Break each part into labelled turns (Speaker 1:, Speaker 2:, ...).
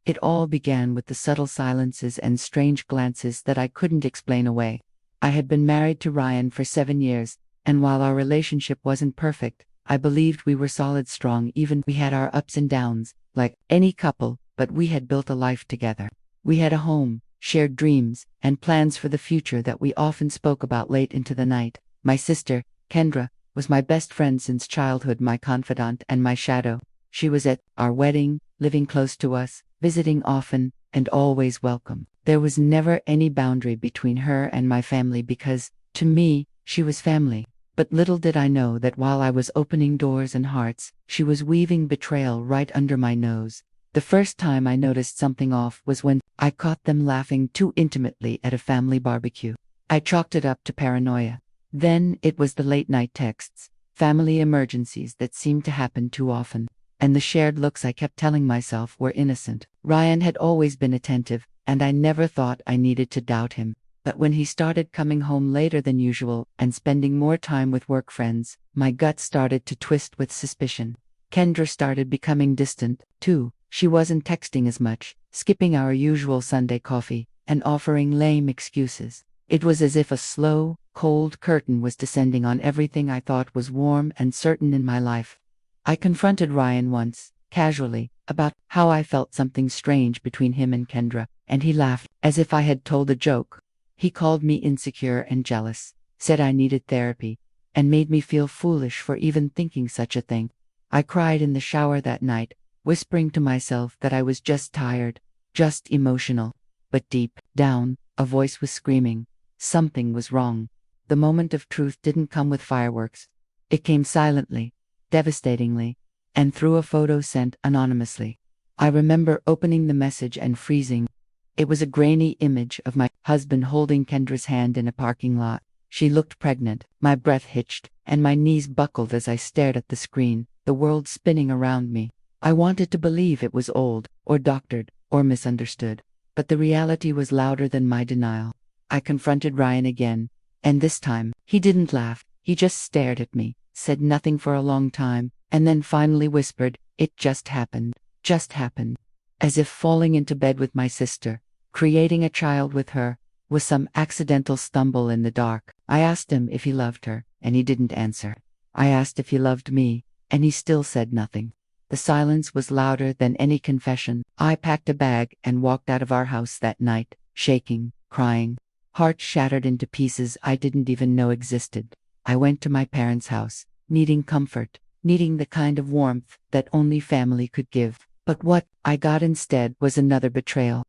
Speaker 1: It all began with the subtle silences and strange glances that I couldn't explain away. I had been married to Ryan for 7 years, and while our relationship wasn't perfect, I believed we were solid strong. Even we had our ups and downs, like any couple, but we had built a life together. We had a home, shared dreams, and plans for the future that we often spoke about late into the night. My sister, Kendra, was my best friend since childhood, my confidant and my shadow. She was at our wedding, living close to us, visiting often, and always welcome. There was never any boundary between her and my family because, to me, she was family. But little did I know that while I was opening doors and hearts, she was weaving betrayal right under my nose. The first time I noticed something off was when I caught them laughing too intimately at a family barbecue. I chalked it up to paranoia. Then it was the late-night texts, family emergencies that seemed to happen too often, and the shared looks I kept telling myself were innocent. Ryan had always been attentive, and I never thought I needed to doubt him. But when he started coming home later than usual and spending more time with work friends, my gut started to twist with suspicion. Kendra started becoming distant, too. She wasn't texting as much, skipping our usual Sunday coffee, and offering lame excuses. It was as if a slow, cold curtain was descending on everything I thought was warm and certain in my life. I confronted Ryan once, casually, about how I felt something strange between him and Kendra, and he laughed, as if I had told a joke. He called me insecure and jealous, said I needed therapy, and made me feel foolish for even thinking such a thing. I cried in the shower that night, whispering to myself that I was just tired, just emotional. But deep down, a voice was screaming. Something was wrong. The moment of truth didn't come with fireworks. It came silently, devastatingly, and through a photo sent anonymously. I remember opening the message and freezing. It was a grainy image of my husband holding Kendra's hand in a parking lot. She looked pregnant, my breath hitched, and my knees buckled as I stared at the screen, the world spinning around me. I wanted to believe it was old, or doctored, or misunderstood, but the reality was louder than my denial. I confronted Ryan again, and this time, he didn't laugh, he just stared at me, said nothing for a long time, and then finally whispered, "It just happened, just happened." As if falling into bed with my sister, creating a child with her, was some accidental stumble in the dark. I asked him if he loved her, and he didn't answer. I asked if he loved me, and he still said nothing. The silence was louder than any confession. I packed a bag and walked out of our house that night, shaking, crying, heart shattered into pieces I didn't even know existed. I went to my parents' house, needing comfort, needing the kind of warmth that only family could give. But what I got instead was another betrayal.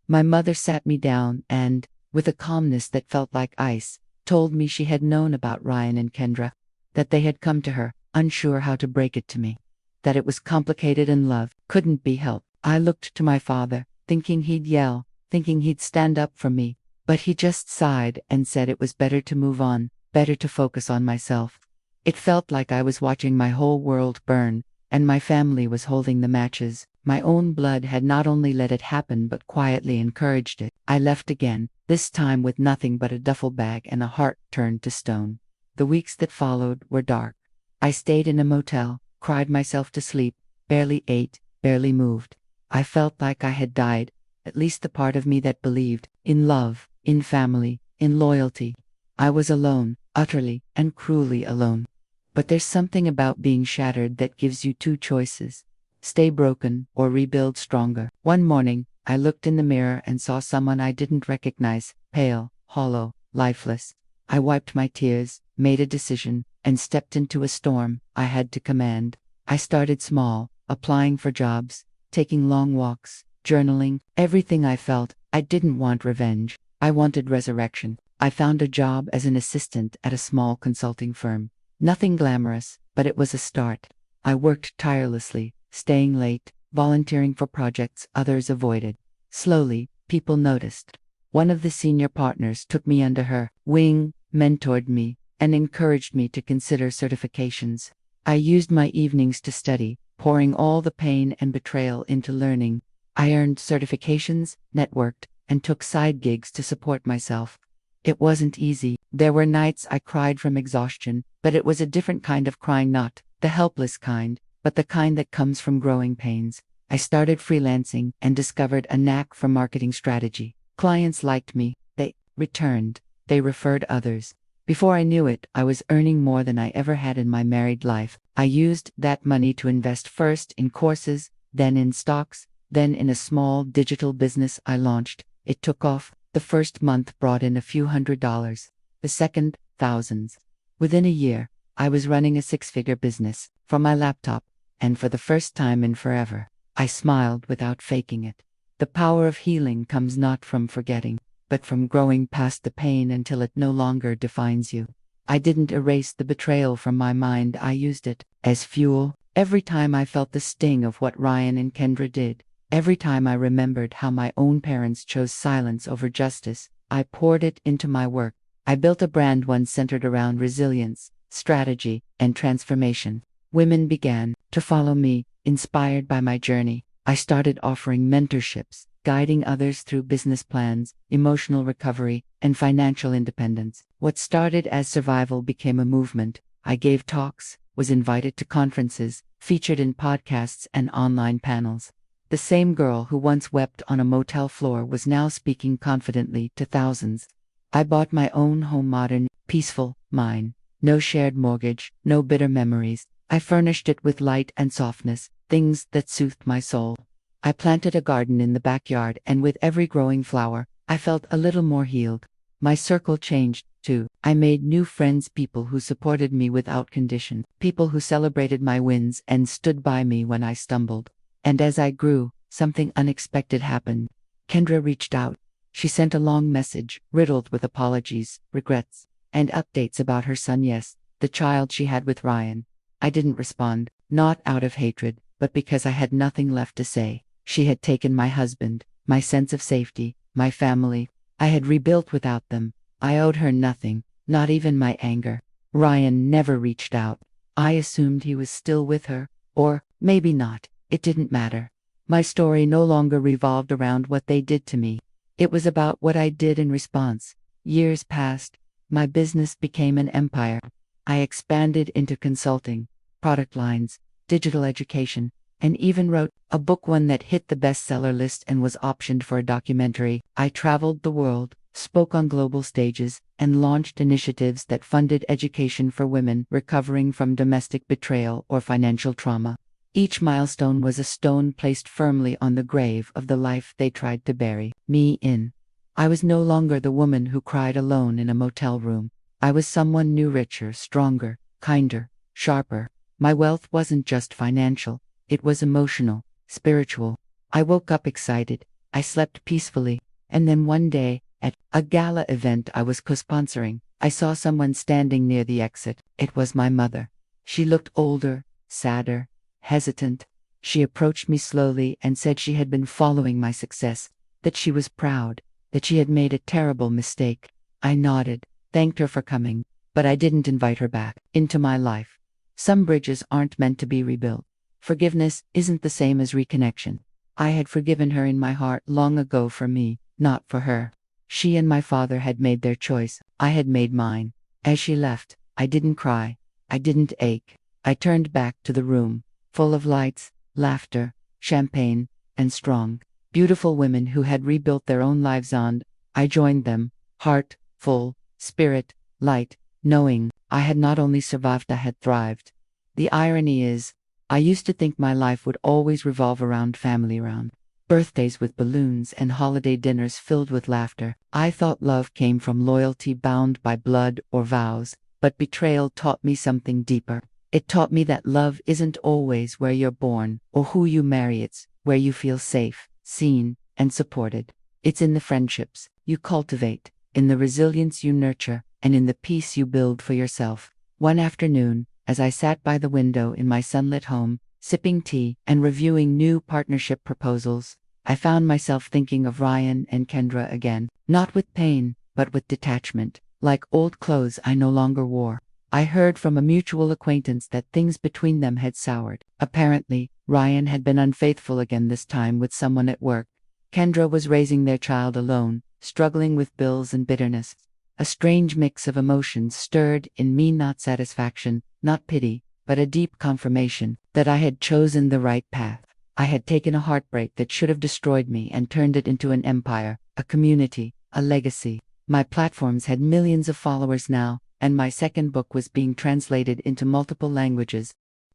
Speaker 1: My mother sat me down and, with a calmness that felt like ice, told me she had known about Ryan and Kendra, that they had come to her, unsure how to break it to me, that it was complicated and love couldn't be helped. I looked to my father, thinking he'd yell, thinking he'd stand up for me, but he just sighed and said it was better to move on, better to focus on myself. It felt like I was watching my whole world burn, and my family was holding the matches. My own blood had not only let it happen but quietly encouraged it. I left again, this time with nothing but a duffel bag and a heart turned to stone. The weeks that followed were dark. I stayed in a motel, cried myself to sleep, barely ate, barely moved. I felt like I had died, at least the part of me that believed in love, in family, in loyalty. I was alone, utterly and cruelly alone. But there's something about being shattered that gives you two choices: stay broken or rebuild stronger. One morning, I looked in the mirror and saw someone I didn't recognize, pale, hollow, lifeless. I wiped my tears, made a decision, and stepped into a storm I had to command. I started small, applying for jobs, taking long walks, journaling, everything I felt. I didn't want revenge. I wanted resurrection. I found a job as an assistant at a small consulting firm. Nothing glamorous, but it was a start. I worked tirelessly, staying late, volunteering for projects others avoided. Slowly, people noticed. One of the senior partners took me under her wing, mentored me, and encouraged me to consider certifications. I used my evenings to study, pouring all the pain and betrayal into learning. I earned certifications, networked, and took side gigs to support myself. It wasn't easy. There were nights I cried from exhaustion, but it was a different kind of crying, not the helpless kind, but the kind that comes from growing pains. I started freelancing and discovered a knack for marketing strategy. Clients liked me, they returned, they referred others. Before I knew it, I was earning more than I ever had in my married life. I used that money to invest first in courses, then in stocks, then in a small digital business I launched. It took off. The first month brought in a few $100s. The second, thousands. Within a year, I was running a six-figure business from my laptop, and for the first time in forever, I smiled without faking it. The power of healing comes not from forgetting, but from growing past the pain until it no longer defines you. I didn't erase the betrayal from my mind, I used it as fuel. Every time I felt the sting of what Ryan and Kendra did, every time I remembered how my own parents chose silence over justice, I poured it into my work. I built a brand once centered around resilience, strategy, and transformation. Women began to follow me, inspired by my journey. I started offering mentorships, guiding others through business plans, emotional recovery, and financial independence. What started as survival became a movement. I gave talks, was invited to conferences, featured in podcasts and online panels. The same girl who once wept on a motel floor was now speaking confidently to thousands. I bought my own home, modern, peaceful, mine. No shared mortgage, no bitter memories. I furnished it with light and softness, things that soothed my soul. I planted a garden in the backyard, and with every growing flower, I felt a little more healed. My circle changed, too. I made new friends, people who supported me without condition, people who celebrated my wins and stood by me when I stumbled. And as I grew, something unexpected happened. Kendra reached out. She sent a long message, riddled with apologies, regrets, and updates about her son, yes, the child she had with Ryan. I didn't respond, not out of hatred, but because I had nothing left to say. She had taken my husband, my sense of safety, my family. I had rebuilt without them. I owed her nothing, not even my anger. Ryan never reached out. I assumed he was still with her, or maybe not. It didn't matter. My story no longer revolved around what they did to me. It was about what I did in response. Years passed. My business became an empire. I expanded into consulting, product lines, digital education, and even wrote a book, one that hit the bestseller list and was optioned for a documentary. I traveled the world, spoke on global stages, and launched initiatives that funded education for women recovering from domestic betrayal or financial trauma. Each milestone was a stone placed firmly on the grave of the life they tried to bury me in. I was no longer the woman who cried alone in a motel room. I was someone new, richer, stronger, kinder, sharper. My wealth wasn't just financial, it was emotional, spiritual. I woke up excited, I slept peacefully, and then one day, at a gala event I was co-sponsoring, I saw someone standing near the exit. It was my mother. She looked older, sadder, hesitant. She approached me slowly and said she had been following my success, that she was proud, that she had made a terrible mistake. I nodded, thanked her for coming, but I didn't invite her back into my life. Some bridges aren't meant to be rebuilt. Forgiveness isn't the same as reconnection. I had forgiven her in my heart long ago, for me, not for her. She and my father had made their choice. I had made mine. As she left, I didn't cry. I didn't ache. I turned back to the room, full of lights, laughter, champagne, and strong, beautiful women who had rebuilt their own lives, and I joined them, heart full, spirit light, knowing I had not only survived, I had thrived. The irony is, I used to think my life would always revolve around family, around birthdays with balloons and holiday dinners filled with laughter. I thought love came from loyalty bound by blood or vows, but betrayal taught me something deeper. It taught me that love isn't always where you're born or who you marry, it's where you feel safe, seen, and supported. It's in the friendships you cultivate, in the resilience you nurture, and in the peace you build for yourself. One afternoon, as I sat by the window in my sunlit home, sipping tea and reviewing new partnership proposals, I found myself thinking of Ryan and Kendra again, not with pain, but with detachment, like old clothes I no longer wore. I heard from a mutual acquaintance that things between them had soured. Apparently, Ryan had been unfaithful again, this time with someone at work. Kendra was raising their child alone, struggling with bills and bitterness. A strange mix of emotions stirred in me, not satisfaction, not pity, but a deep confirmation that I had chosen the right path. I had taken a heartbreak that should have destroyed me and turned it into an empire, a community, a legacy. My platforms had millions of followers now, and my second book was being translated into multiple languages.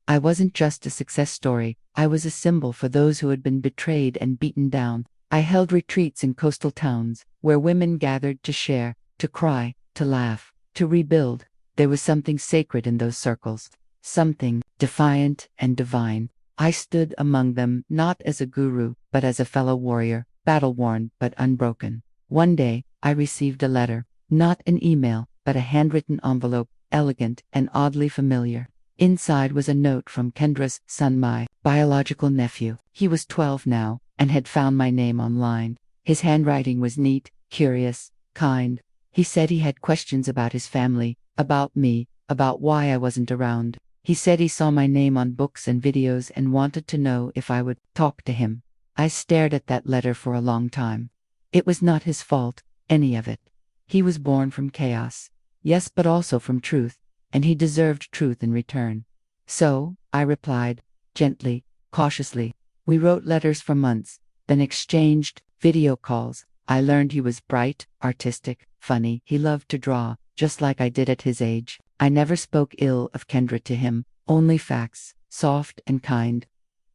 Speaker 1: I wasn't just a success story, I was a symbol for those who had been betrayed and beaten down. I held retreats in coastal towns, where women gathered to share, to cry, to laugh, to rebuild. There was something sacred in those circles, something defiant and divine. I stood among them not as a guru, but as a fellow warrior, battle-worn but unbroken. One day, I received a letter, not an email, but a handwritten envelope, elegant and oddly familiar. Inside was a note from Kendra's son, my biological nephew. He was 12 now, and had found my name online. His handwriting was neat, curious, kind. He said he had questions about his family, about me, about why I wasn't around. He said he saw my name on books and videos and wanted to know if I would talk to him. I stared at that letter for a long time. It was not his fault, any of it. He was born from chaos. Yes, but also from truth, and he deserved truth in return. So, I replied, gently, cautiously. We wrote letters for months, then exchanged video calls. I learned he was bright, artistic, funny. He loved to draw, just like I did at his age. I never spoke ill of Kendra to him, only facts, soft and kind.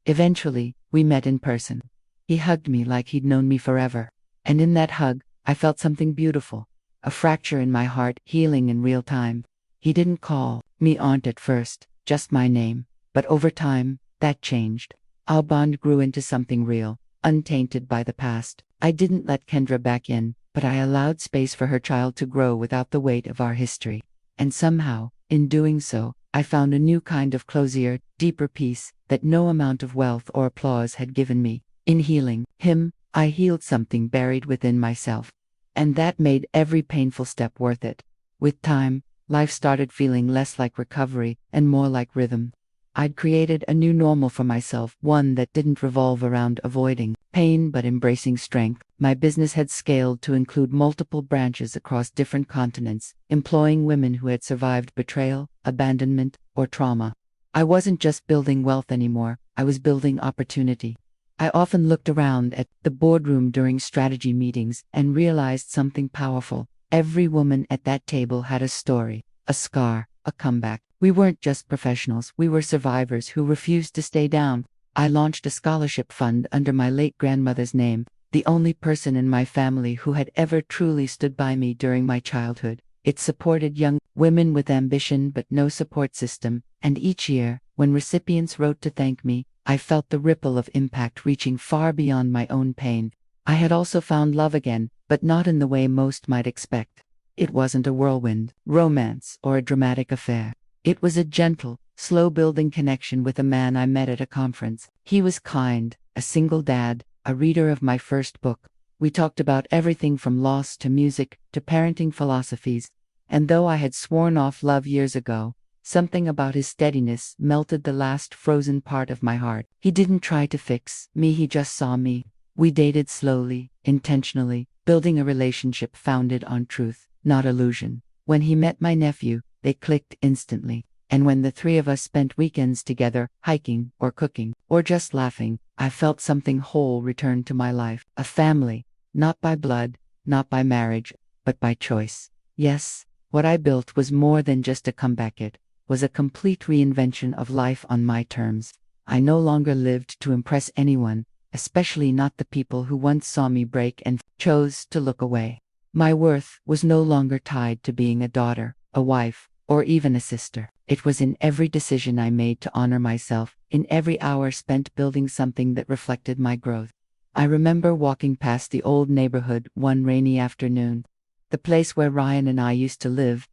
Speaker 1: Eventually, we met in person. He hugged me like he'd known me forever. And in that hug, I felt something beautiful, a fracture in my heart healing in real time. He didn't call me aunt at first, just my name. But over time, that changed. Our bond grew into something real, untainted by the past. I didn't let Kendra back in, but I allowed space for her child to grow without the weight of our history. And somehow, in doing so, I found a new kind of closure, deeper peace, that no amount of wealth or applause had given me. In healing him, I healed something buried within myself. And that made every painful step worth it. With time, life started feeling less like recovery and more like rhythm. I'd created a new normal for myself, one that didn't revolve around avoiding pain but embracing strength. My business had scaled to include multiple branches across different continents, employing women who had survived betrayal, abandonment, or trauma. I wasn't just building wealth anymore, I was building opportunity. I often looked around at the boardroom during strategy meetings and realized something powerful. Every woman at that table had a story, a scar, a comeback. We weren't just professionals, we were survivors who refused to stay down. I launched a scholarship fund under my late grandmother's name, the only person in my family who had ever truly stood by me during my childhood. It supported young women with ambition but no support system, and each year, when recipients wrote to thank me, I felt the ripple of impact reaching far beyond my own pain. I had also found love again, but not in the way most might expect. It wasn't a whirlwind, romance, or a dramatic affair. It was a gentle, slow-building connection with a man I met at a conference. He was kind, a single dad, a reader of my first book. We talked about everything from loss to music to parenting philosophies, and though I had sworn off love years ago, something about his steadiness melted the last frozen part of my heart. He didn't try to fix me, he just saw me. We dated slowly, intentionally, building a relationship founded on truth, not illusion. When he met my nephew, they clicked instantly, and when the three of us spent weekends together, hiking, or cooking, or just laughing, I felt something whole return to my life. A family, not by blood, not by marriage, but by choice. Yes, what I built was more than just a comeback, it was a complete reinvention of life on my terms. I no longer lived to impress anyone, especially not the people who once saw me break and chose to look away. My worth was no longer tied to being a daughter, a wife, or even a sister. It was in every decision I made to honor myself, in every hour spent building something that reflected my growth. I remember walking past the old neighborhood one rainy afternoon, the place where Ryan and I used to live,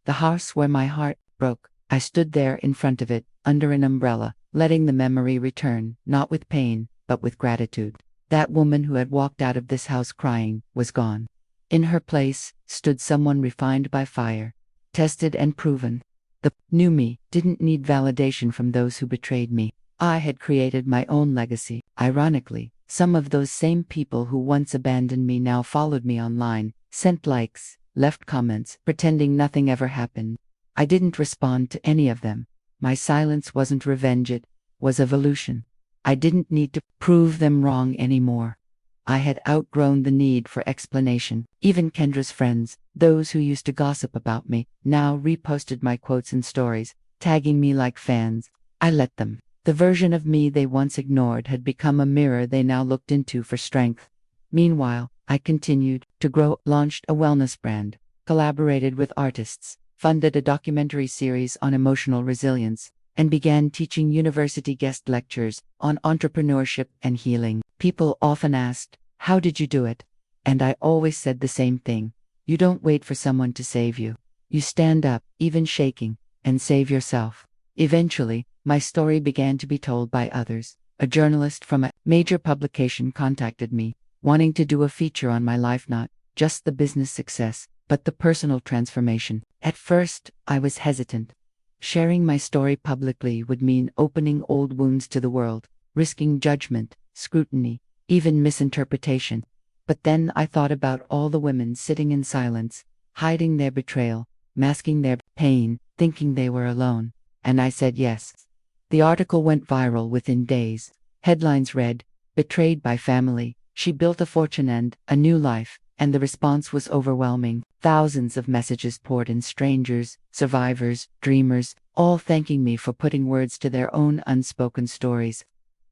Speaker 1: the house where my heart broke. I stood there in front of it, under an umbrella, letting the memory return, not with pain, but with gratitude. That woman who had walked out of this house crying was gone. In her place stood someone refined by fire, tested and proven. The new me didn't need validation from those who betrayed me. I had created my own legacy. Ironically, some of those same people who once abandoned me now followed me online, sent likes, left comments, pretending nothing ever happened. I didn't respond to any of them. My silence wasn't revenge, it was evolution. I didn't need to prove them wrong anymore. I had outgrown the need for explanation. Even Kendra's friends, those who used to gossip about me, now reposted my quotes and stories, tagging me like fans. I let them. The version of me they once ignored had become a mirror they now looked into for strength. Meanwhile, I continued to grow, launched a wellness brand, collaborated with artists, funded a documentary series on emotional resilience, and began teaching university guest lectures on entrepreneurship and healing. People often asked, "How did you do it?" And I always said the same thing. You don't wait for someone to save you. You stand up, even shaking, and save yourself. Eventually, my story began to be told by others. A journalist from a major publication contacted me, wanting to do a feature on my life, not just the business success, but the personal transformation. At first, I was hesitant. Sharing my story publicly would mean opening old wounds to the world, risking judgment, scrutiny, even misinterpretation. But then I thought about all the women sitting in silence, hiding their betrayal, masking their pain, thinking they were alone. And I said yes. The article went viral within days. Headlines read, "Betrayed by family, she built a fortune and a new life," and the response was overwhelming. Thousands of messages poured in, strangers, survivors, dreamers, all thanking me for putting words to their own unspoken stories.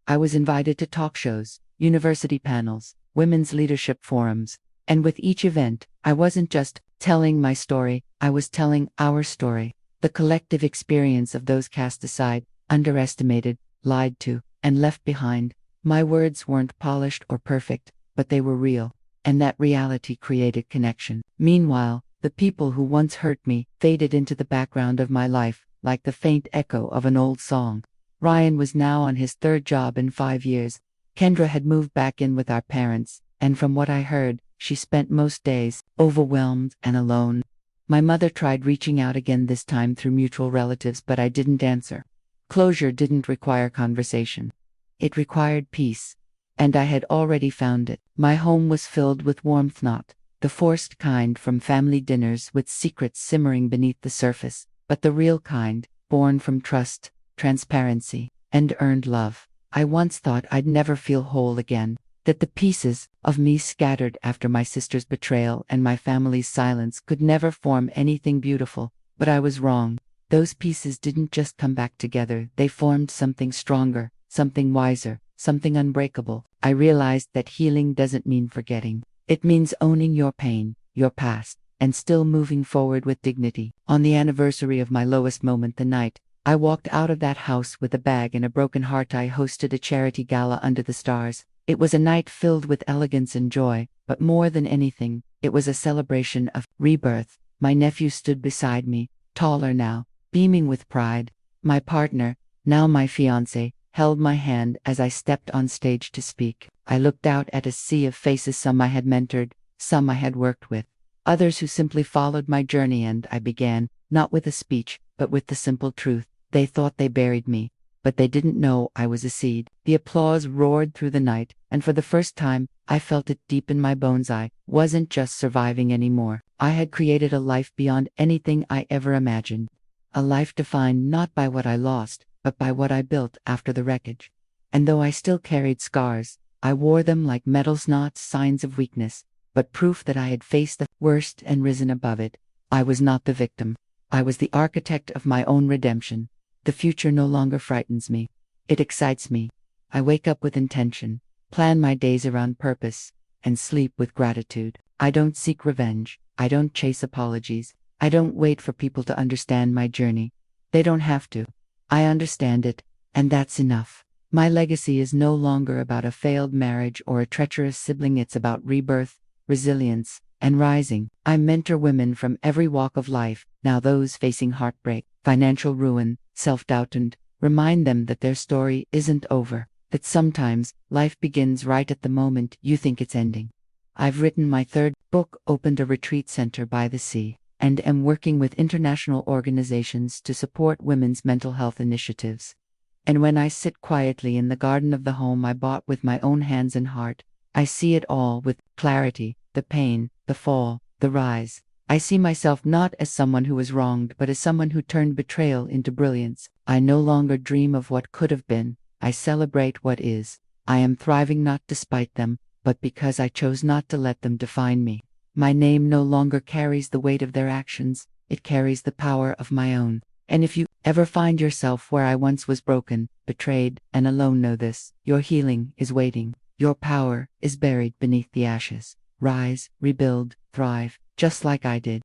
Speaker 1: I was invited to talk shows, university panels, women's leadership forums, and with each event, I wasn't just telling my story, I was telling our story, the collective experience of those cast aside, underestimated, lied to, and left behind. My words weren't polished or perfect, but they were real. And that reality created connection. Meanwhile, the people who once hurt me faded into the background of my life, like the faint echo of an old song. Ryan was now on his third job in 5 years. Kendra had moved back in with our parents, and from what I heard, she spent most days overwhelmed and alone. My mother tried reaching out again, this time through mutual relatives, but I didn't answer. Closure didn't require conversation. It required peace. And I had already found it. My home was filled with warmth, not the forced kind from family dinners with secrets simmering beneath the surface, but the real kind, born from trust, transparency, and earned love. I once thought I'd never feel whole again, that the pieces of me scattered after my sister's betrayal and my family's silence could never form anything beautiful, but I was wrong. Those pieces didn't just come back together, they formed something stronger, something wiser, something unbreakable. I realized that healing doesn't mean forgetting. It means owning your pain, your past, and still moving forward with dignity. On the anniversary of my lowest moment, the night I walked out of that house with a bag and a broken heart, I hosted a charity gala under the stars. It was a night filled with elegance and joy, but more than anything, it was a celebration of rebirth. My nephew stood beside me, taller now, beaming with pride. My partner, now my fiancé, held my hand as I stepped on stage to speak. I looked out at a sea of faces, some I had mentored, some I had worked with, others who simply followed my journey, and I began, not with a speech, but with the simple truth. They thought they buried me, but they didn't know I was a seed. The applause roared through the night, and for the first time, I felt it deep in my bones. I wasn't just surviving anymore. I had created a life beyond anything I ever imagined. A life defined not by what I lost, but by what I built after the wreckage. And though I still carried scars, I wore them like medals, not signs of weakness, but proof that I had faced the worst and risen above it. I was not the victim. I was the architect of my own redemption. The future no longer frightens me. It excites me. I wake up with intention, plan my days around purpose, and sleep with gratitude. I don't seek revenge. I don't chase apologies. I don't wait for people to understand my journey. They don't have to. I understand it, and that's enough. My legacy is no longer about a failed marriage or a treacherous sibling. It's about rebirth, resilience, and rising. I mentor women from every walk of life, now those facing heartbreak, financial ruin, self-doubt, and remind them that their story isn't over, that sometimes life begins right at the moment you think it's ending. I've written my third book, opened a retreat center by the sea, and am working with international organizations to support women's mental health initiatives. And when I sit quietly in the garden of the home I bought with my own hands and heart, I see it all with clarity, the pain, the fall, the rise. I see myself not as someone who was wronged, but as someone who turned betrayal into brilliance. I no longer dream of what could have been. I celebrate what is. I am thriving not despite them, but because I chose not to let them define me. My name no longer carries the weight of their actions, it carries the power of my own. And if you ever find yourself where I once was broken, betrayed, and alone, know this: your healing is waiting. Your power is buried beneath the ashes. Rise, rebuild, thrive, just like I did.